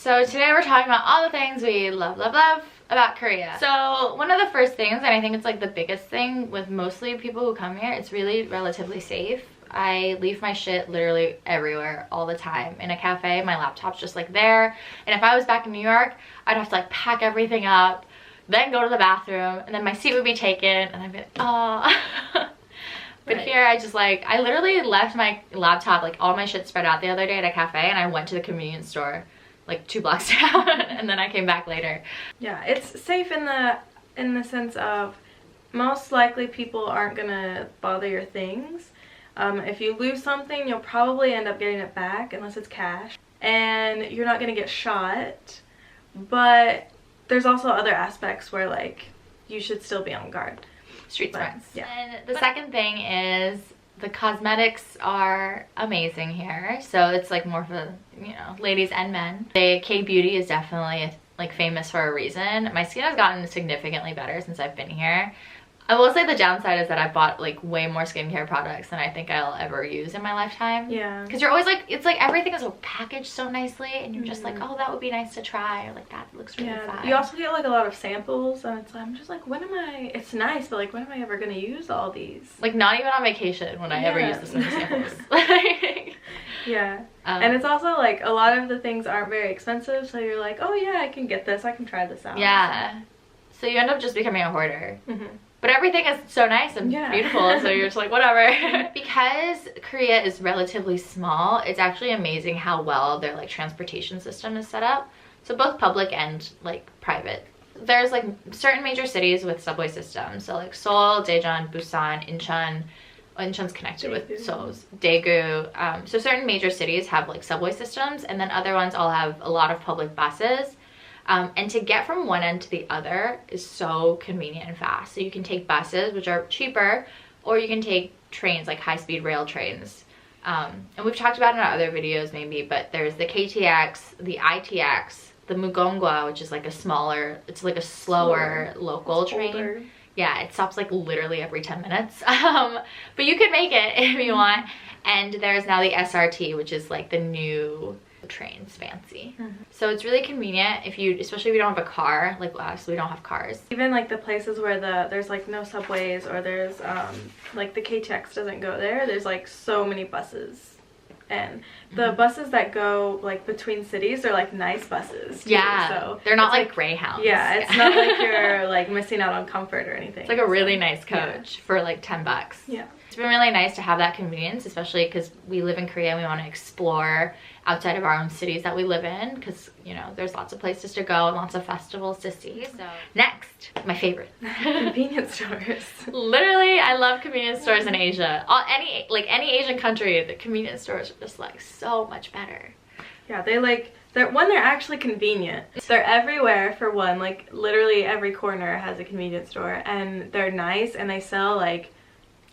So today we're talking about all the things we love about Korea. So one of the first things, and I think it's like the biggest thing with mostly people who come here, it's really relatively safe. I leave my shit literally everywhere all the time. In a cafe, my laptop's just like there. And if I was back in New York, I'd have to like pack everything up, then go to the bathroom, and then my seat would be taken, and I'd be like, oh. But right. Here, I literally left my laptop, like all my shit spread out the other day at a cafe, and I went to the convenience store like 2 blocks down, and then I came back later. Yeah, it's safe in the sense of most likely people aren't gonna bother your things. If you lose something, you'll probably end up getting it back unless it's cash, and you're not gonna get shot. But there's also other aspects where like you should still be on guard. Street smarts. Yeah. And the second thing is the cosmetics are amazing here. So it's like more for, you know, ladies and men. The Kbeauty is definitely like famous for a reason. My skin has gotten significantly better since I've been here. I will say the downside is that I bought like way more skincare products than I think I'll ever use in my lifetime. Yeah. Because you're always like, it's like everything is so packaged so nicely, and you're just like, oh, that would be nice to try, or like that looks really fun. You also get like a lot of samples, and it's like, I'm just like, when am I? It's nice, but like, when am I ever gonna use all these? Like not even on vacation when I ever use this many samples. Yeah. And it's also like a lot of the things aren't very expensive, so you're like, oh yeah, I can get this, I can try this out. Yeah. So you end up just becoming a hoarder. But everything is so nice and beautiful, so you're just like, whatever. Because Korea is relatively small, it's actually amazing how well their like transportation system is set up. So both public and like private. There's like certain major cities with subway systems. So like Seoul, Daejeon, Busan, Incheon. Incheon's connected with Seoul's, Daegu. So certain major cities have like subway systems, and then other ones all have a lot of public buses. And to get from one end to the other is so convenient and fast. So you can take buses, which are cheaper, or you can take trains, like high-speed rail trains. And we've talked about it in our other videos maybe, but there's the KTX, the ITX, the Mugonghwa, which is like a smaller, it's like a slower local train. Older. Yeah, it stops like literally every 10 minutes. But you can make it if you want. And there's now the SRT, which is like the new trains, fancy. So it's really convenient if you, especially if you don't have a car, like us, we don't have cars. Even like the places where there's like no subways, or there's like the KTX doesn't go there, there's like so many buses. And the buses that go like between cities, they're like nice buses too. Yeah, so they're not like Greyhounds. Yeah, it's not like you're like missing out on comfort or anything. It's like a really nice coach for like 10 bucks. Yeah. It's been really nice to have that convenience, especially because we live in Korea and we want to explore outside of our own cities that we live in, because, you know, there's lots of places to go and lots of festivals to see. So next, my favorite. Convenience stores. Literally, I love convenience stores in Asia. Any Asian country, the convenience stores are just like so much better. Yeah, they're actually convenient. They're everywhere for one, like literally every corner has a convenience store, and they're nice, and they sell like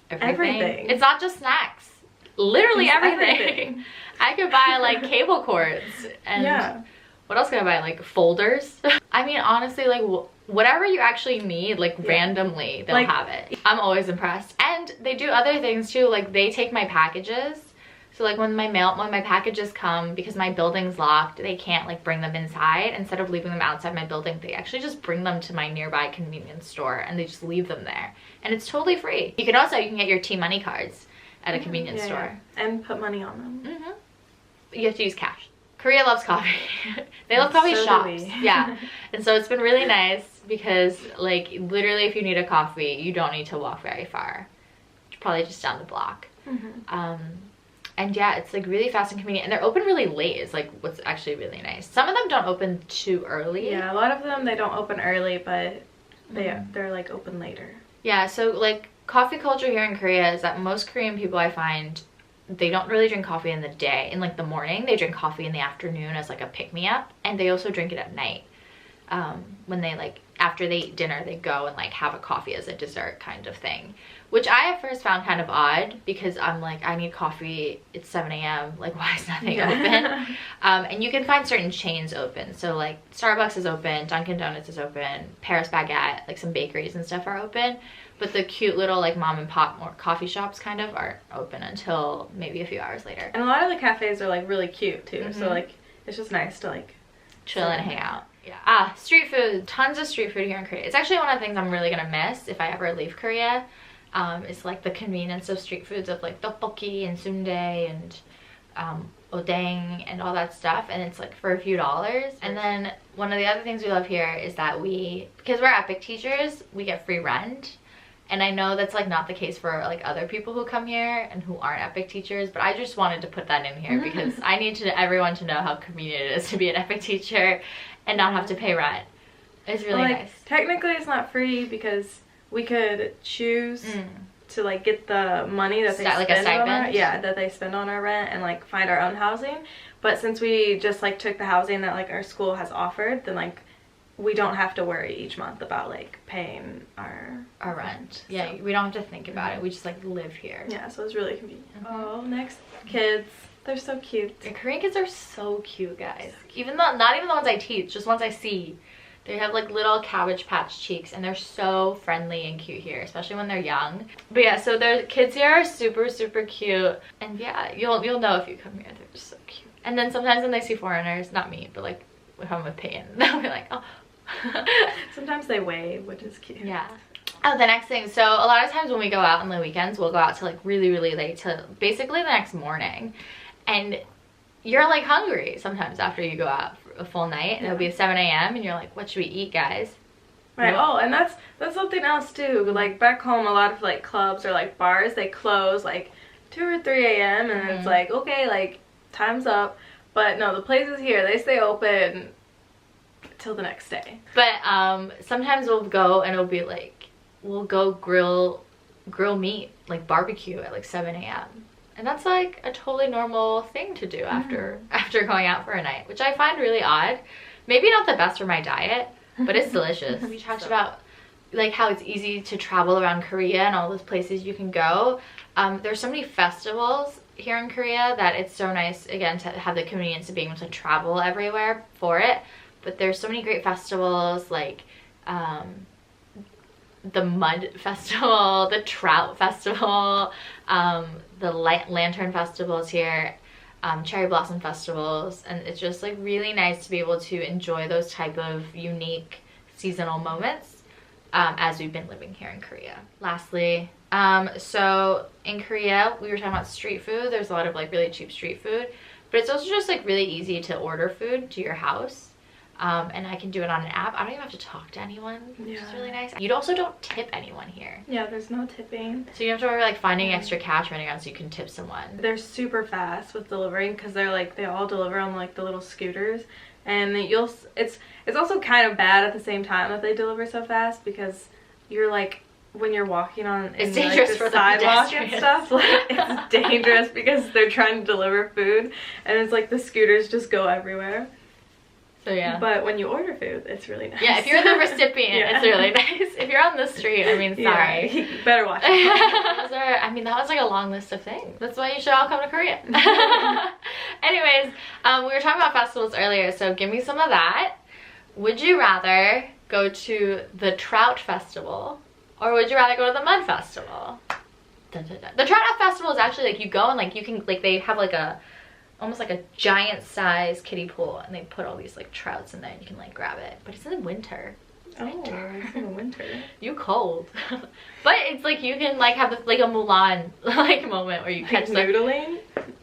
everything. It's not just snacks. Literally everything. I could buy like cable cords, and what else can I buy? Like folders. I mean, honestly, like whatever you actually need, like randomly they'll have it. I'm always impressed. And they do other things too, like they take my packages. So like when my packages come, because my building's locked, they can't like bring them inside. Instead of leaving them outside my building, they actually just bring them to my nearby convenience store, and they just leave them there. And it's totally free. You can get your T-Money cards at a convenience store. Yeah. And put money on them. You have to use cash. Korea loves coffee. They love coffee shops. Yeah. And so it's been really nice because like literally if you need a coffee, you don't need to walk very far. It's probably just down the block. And yeah, it's like really fast and convenient, and they're open really late is like what's actually really nice. Some of them don't open too early. Yeah, a lot of them they don't open early, but they're like open later. Yeah, so like coffee culture here in Korea is that most Korean people I find, they don't really drink coffee in the day, in like the morning. They drink coffee in the afternoon as like a pick-me-up, and they also drink it at night. When they like, after they eat dinner, they go and like have a coffee as a dessert kind of thing. Which I at first found kind of odd, because I'm like, I need coffee, it's 7 a.m, like why is nothing open? And you can find certain chains open. So like Starbucks is open, Dunkin' Donuts is open, Paris Baguette, like some bakeries and stuff are open. But the cute little like mom and pop more coffee shops kind of aren't open until maybe a few hours later. And a lot of the cafes are like really cute too. So like, it's just nice to like chill and hang out. Yeah. Street food. Tons of street food here in Korea. It's actually one of the things I'm really gonna miss if I ever leave Korea. It's like the convenience of street foods of like tteokbokki and sundae and odeng and all that stuff, and it's like for a few dollars. And then one of the other things we love here is that because we're EPIK teachers, we get free rent. And I know that's like not the case for like other people who come here and who aren't EPIK teachers, but I just wanted to put that in here because I need everyone to know how convenient it is to be an EPIK teacher and not have to pay rent. It's really nice. Technically it's not free because we could choose to like get the money that they spend on that they spend on our rent and like find our own housing. But since we just like took the housing that like our school has offered, then like we don't have to worry each month about like paying our rent. Yeah, so we don't have to think about it. We just like live here. Yeah, so it's really convenient. Oh, next kids. They're so cute. The Korean kids are so cute, guys. Even though not even the ones I teach, just ones I see. They have like little Cabbage Patch cheeks and they're so friendly and cute here, especially when they're young. But yeah, so the kids here are super, super cute. And yeah, you'll know if you come here. They're just so cute. And then sometimes when they see foreigners, not me, but like if I'm with Payton, they'll be like, oh. Sometimes they wave, which is cute. Yeah. Oh, the next thing. So a lot of times when we go out on the weekends, we'll go out to like really, really late, to basically the next morning. And you're like hungry sometimes after you go out for a full night, and it'll be 7 a.m. and you're like, what should we eat, guys? Right. Oh, and that's something else too. Like back home, a lot of like clubs or like bars, they close like 2 or 3 a.m. and it's like, okay, like time's up. But no, the places here, they stay open till the next day. But sometimes we'll go and it'll be like, we'll go grill meat, like barbecue at like 7 a.m. And that's like a totally normal thing to do after going out for a night, which I find really odd. Maybe not the best for my diet, but it's delicious. We talked about like how it's easy to travel around Korea and all those places you can go. There's so many festivals here in Korea that it's so nice, again, to have the convenience of being able to travel everywhere for it. But there's so many great festivals like the Mud Festival, the Trout Festival, the Lantern Festivals here, Cherry Blossom Festivals, and it's just like really nice to be able to enjoy those type of unique seasonal moments as we've been living here in Korea. Lastly, so in Korea, we were talking about street food. There's a lot of like really cheap street food, but it's also just like really easy to order food to your house. And I can do it on an app. I don't even have to talk to anyone, which is really nice. You also don't tip anyone here. Yeah, there's no tipping. So you have to worry like finding extra cash running around so you can tip someone. They're super fast with delivering because they're like, they all deliver on like the little scooters. And it's also kind of bad at the same time that they deliver so fast because you're like, when you're walking on it's dangerous like, for the sidewalk and stuff, like it's dangerous because they're trying to deliver food and it's like the scooters just go everywhere. So yeah. But when you order food, it's really nice. Yeah, if you're the recipient, it's really nice. If you're on the street, I mean, sorry. You better watch it. I mean, that was like a long list of things. That's why you should all come to Korea. Anyways, we were talking about festivals earlier, so give me some of that. Would you rather go to the Trout Festival or would you rather go to the Mud Festival? Dun, dun, dun. The Trout Festival is actually like you go and like you can like they have like almost like a giant size kiddie pool and they put all these like trouts in there and you can like grab it, but it's in the winter. It's in the winter. You cold. But it's like you can like have like a Mulan like moment where you catch like noodling.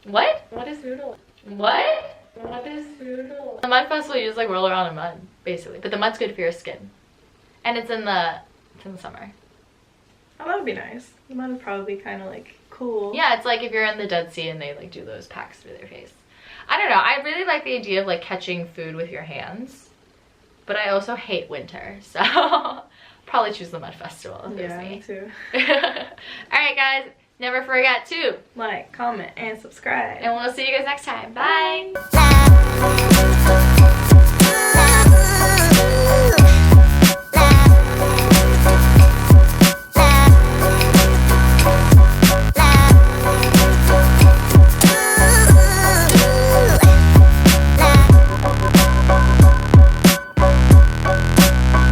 What is noodling? What is noodling? The Mud Festival, you just like roll around in mud basically, but the mud's good for your skin, and it's in the summer. Oh, that would be nice. The mud would probably be kind of like cool. Yeah, it's like if you're in the Dead Sea and they like do those packs through their face. I don't know, I really like the idea of like catching food with your hands, but I also hate winter, so probably choose the Mud Festival. Yeah, me too. Alright guys, never forget to like, comment, and subscribe. And we'll see you guys next time. Bye!